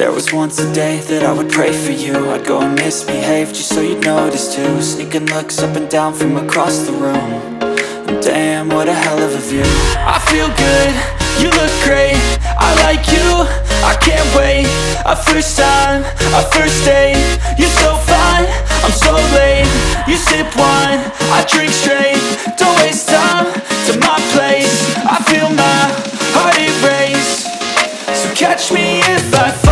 There was once a day that I would pray for you. I'd go and misbehave just so you'd notice too. Sneaking looks up and down from across the room. And damn, what a hell of a view. I feel good, you look great, I like you, I can't wait. A first time, a first date. You're so fine, I'm so late. You sip wine, I drink straight. Don't waste time to my place. I feel my heart erase. So catch me if I fall.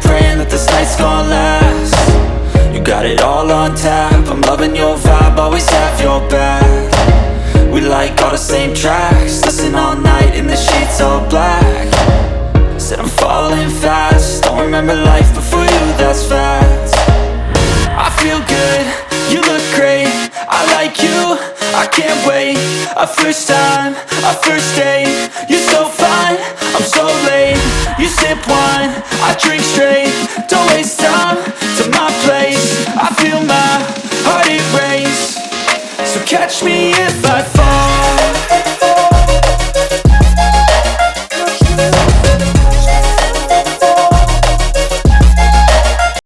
Praying that this night's gonna last. You got it all on tap, I'm loving your vibe, always have your back. We like all the same tracks, listen all night in the sheets all black. Said I'm falling fast, don't remember life before you, that's fact. I feel good, you look great, I like you, I can't wait. A first time, a first date. You're so fine, I'm so late. You sip wine, I drink straight. Don't waste time to my place. I feel my heart erase. So catch me if I fall.